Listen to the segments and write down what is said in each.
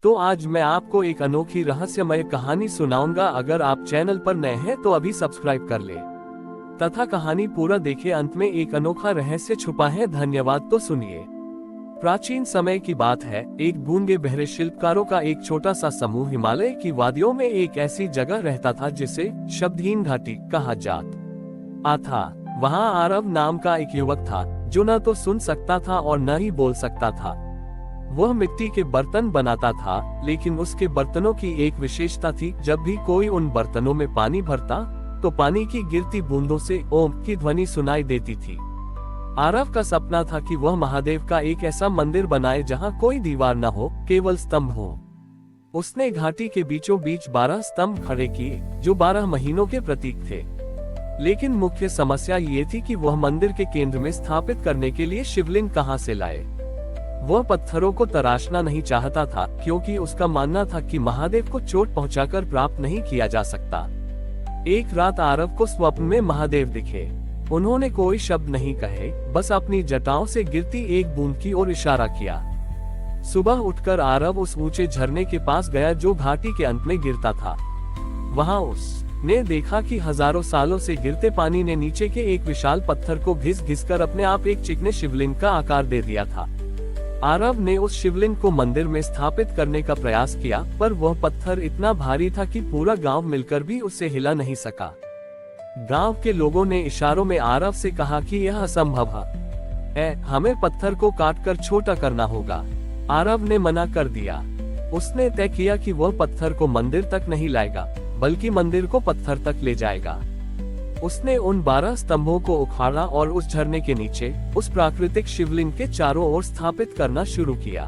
तो आज मैं आपको एक अनोखी रहस्यमय कहानी सुनाऊंगा। अगर आप चैनल पर नए हैं तो अभी सब्सक्राइब कर ले तथा कहानी पूरा देखें। अंत में एक अनोखा रहस्य छुपा है। धन्यवाद। तो सुनिए। प्राचीन समय की बात है। एक गूंगे बहरे शिल्पकारों का एक छोटा सा समूह हिमालय की वादियों में एक ऐसी जगह रहता था जिसे शब्दहीन घाटी कहा जाता था। वहाँ आरव नाम का एक युवक था जो न तो सुन सकता था और न ही बोल सकता था। वह मिट्टी के बर्तन बनाता था, लेकिन उसके बर्तनों की एक विशेषता थी। जब भी कोई उन बर्तनों में पानी भरता तो पानी की गिरती बूंदों से ओम की ध्वनि सुनाई देती थी। आरव का सपना था कि वह महादेव का एक ऐसा मंदिर बनाए जहां कोई दीवार न हो, केवल स्तंभ हो। उसने घाटी के बीचों बीच 12 स्तंभ खड़े किए जो 12 महीनों के प्रतीक थे। लेकिन मुख्य समस्या ये थी कि वह मंदिर के केंद्र में स्थापित करने के लिए शिवलिंग कहां से लाए। वह पत्थरों को तराशना नहीं चाहता था, क्योंकि उसका मानना था कि महादेव को चोट पहुंचाकर प्राप्त नहीं किया जा सकता। एक रात आरव को स्वप्न में महादेव दिखे। उन्होंने कोई शब्द नहीं कहे, बस अपनी जटाओं से गिरती एक बूंद की ओर इशारा किया। सुबह उठकर आरव उस ऊंचे झरने के पास गया जो घाटी के अंत में गिरता था। वहां उसने देखा कि हजारों सालों से गिरते पानी ने नीचे के एक विशाल पत्थर को घिस घिसकर अपने आप एक चिकने शिवलिंग का आकार दे दिया था। आरव ने उस शिवलिंग को मंदिर में स्थापित करने का प्रयास किया, पर वह पत्थर इतना भारी था कि पूरा गांव मिलकर भी उसे हिला नहीं सका। गांव के लोगों ने इशारों में आरव से कहा कि यह असंभव है, हमें पत्थर को काटकर छोटा करना होगा। आरव ने मना कर दिया। उसने तय किया कि वह पत्थर को मंदिर तक नहीं लाएगा, बल्कि मंदिर को पत्थर तक ले जाएगा। उसने उन 12 स्तंभों को उखाड़ा और उस झरने के नीचे उस प्राकृतिक शिवलिंग के चारों ओर स्थापित करना शुरू किया।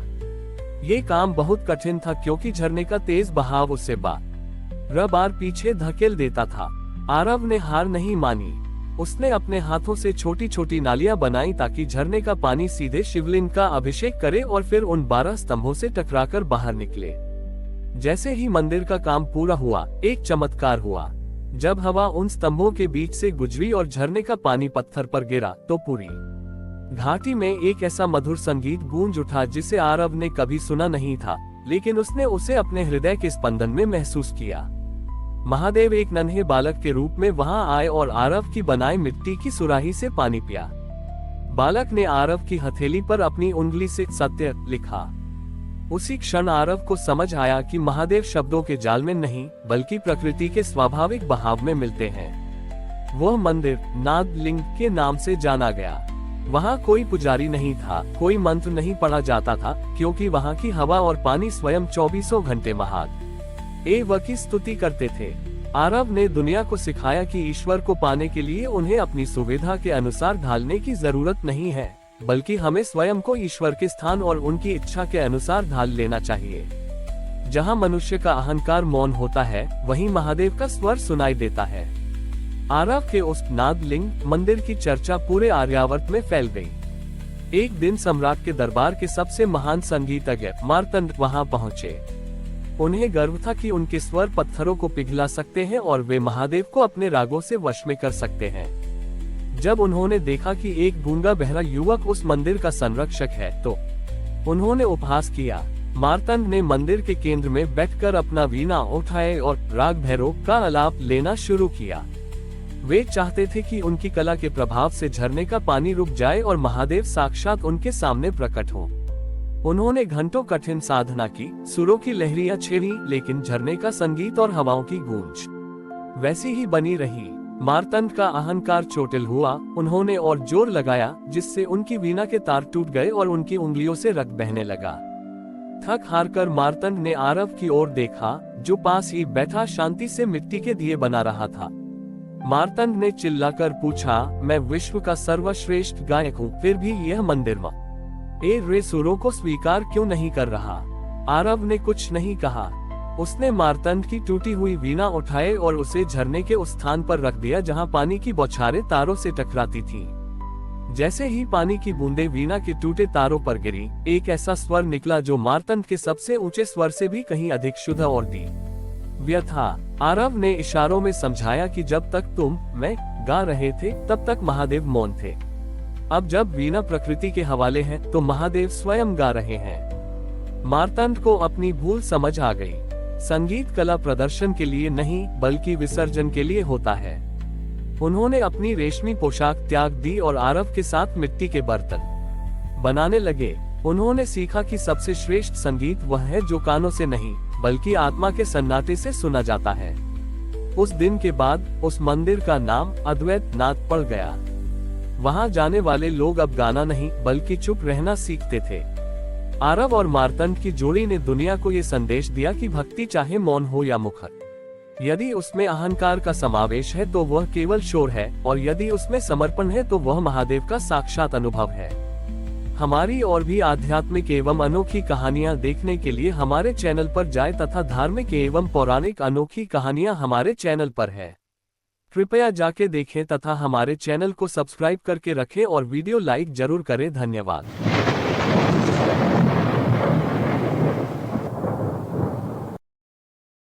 ये काम बहुत कठिन था, क्योंकि झरने का तेज बहाव उसे बार पीछे धकेल देता था। आरव ने हार नहीं मानी। उसने अपने हाथों से छोटी छोटी नालियां बनाई ताकि झरने का पानी सीधे शिवलिंग का अभिषेक करे और फिर उन 12 स्तंभों से टकराकर बाहर निकले। जैसे ही मंदिर का काम पूरा हुआ, एक चमत्कार हुआ। जब हवा उन स्तंभों के बीच से गुजरी और झरने का पानी पत्थर पर गिरा तो पूरी घाटी में एक ऐसा मधुर संगीत गूंज उठा जिसे आरव ने कभी सुना नहीं था, लेकिन उसने उसे अपने हृदय के स्पंदन में महसूस किया। महादेव एक नन्हे बालक के रूप में वहां आए और आरव की बनाई मिट्टी की सुराही से पानी पिया। बालक ने आरव की हथेली पर अपनी उंगली से सत्य लिखा। उसी क्षण आरव को समझ आया कि महादेव शब्दों के जाल में नहीं, बल्कि प्रकृति के स्वाभाविक बहाव में मिलते हैं। वह मंदिर नादलिंग के नाम से जाना गया। वहाँ कोई पुजारी नहीं था, कोई मंत्र नहीं पढ़ा जाता था, क्योंकि वहाँ की हवा और पानी स्वयं 24 घंटे महादेव की स्तुति करते थे। आरव ने दुनिया को सिखाया कि ईश्वर को पाने के लिए उन्हें अपनी सुविधा के अनुसार ढालने की जरूरत नहीं है, बल्कि हमें स्वयं को ईश्वर के स्थान और उनकी इच्छा के अनुसार ढाल लेना चाहिए। जहां मनुष्य का अहंकार मौन होता है, वहीं महादेव का स्वर सुनाई देता है। आरव के उस नादलिंग मंदिर की चर्चा पूरे आर्यावर्त में फैल गई। एक दिन सम्राट के दरबार के सबसे महान संगीतज्ञ मार्तंड वहां पहुंचे। उन्हें गर्व था कि उनके स्वर पत्थरों को पिघला सकते हैं और वे महादेव को अपने रागों से वश में कर सकते हैं। जब उन्होंने देखा कि एक गूंगा बहरा युवक उस मंदिर का संरक्षक है, तो उन्होंने उपहास किया। मार्तंड ने मंदिर के केंद्र में बैठकर अपना वीणा उठाए और राग भैरव का आलाप लेना शुरू किया। वे चाहते थे कि उनकी कला के प्रभाव से झरने का पानी रुक जाए और महादेव साक्षात उनके सामने प्रकट हो। उन्होंने घंटों कठिन साधना की, सुरों की लहरियां छेड़ी, लेकिन झरने का संगीत और हवाओं की गूंज वैसी ही बनी रही। मार्तंड का अहंकार चोटिल हुआ। उन्होंने और जोर लगाया, जिससे उनकी वीणा के तार टूट गए और उनकी उंगलियों से रक्त बहने लगा। थक हारकर मार्तंड ने आरव की ओर देखा, जो पास ही बैठा शांति से मिट्टी के दिए बना रहा था। मार्तंड ने चिल्लाकर पूछा, मैं विश्व का सर्वश्रेष्ठ गायक हूँ, फिर भी यह मंदिर रे सुरों को स्वीकार क्यों नहीं कर रहा? आरव ने कुछ नहीं कहा। उसने मार्तंड की टूटी हुई वीणा उठाए और उसे झरने के उस स्थान पर रख दिया जहां पानी की बौछारें तारों से टकराती थीं। जैसे ही पानी की बूंदें वीणा के टूटे तारों पर गिरी, एक ऐसा स्वर निकला जो मार्तंड के सबसे ऊंचे स्वर से भी कहीं अधिक शुद्ध और दिव्य था। आरव ने इशारों में समझाया कि जब तक मैं गा रहे थे, तब तक महादेव मौन थे। अब जब वीणा प्रकृति के हवाले है, तो महादेव स्वयं गा रहे हैं। मार्तंड को अपनी भूल समझ आ गई। संगीत कला प्रदर्शन के लिए नहीं बल्कि विसर्जन के लिए होता है। उन्होंने अपनी रेशमी पोशाक त्याग दी और आरव के साथ मिट्टी के बर्तन बनाने लगे। उन्होंने सीखा कि सबसे श्रेष्ठ संगीत वह है जो कानों से नहीं बल्कि आत्मा के सन्नाटे से सुना जाता है। उस दिन के बाद उस मंदिर का नाम अद्वैत नाथ पड़ गया। वहां जाने वाले लोग अब गाना नहीं बल्कि चुप रहना सीखते थे। आरव और मार्तंड की जोड़ी ने दुनिया को ये संदेश दिया कि भक्ति चाहे मौन हो या मुखर, यदि उसमें अहंकार का समावेश है तो वह केवल शोर है, और यदि उसमें समर्पण है तो वह महादेव का साक्षात अनुभव है। हमारी और भी आध्यात्मिक एवं अनोखी कहानियां देखने के लिए हमारे चैनल पर जाएं तथा धार्मिक एवं पौराणिक अनोखी कहानियां हमारे चैनल पर है। कृपया जाके देखें तथा हमारे चैनल को सब्सक्राइब करके रखें और वीडियो लाइक जरूर करें। धन्यवाद।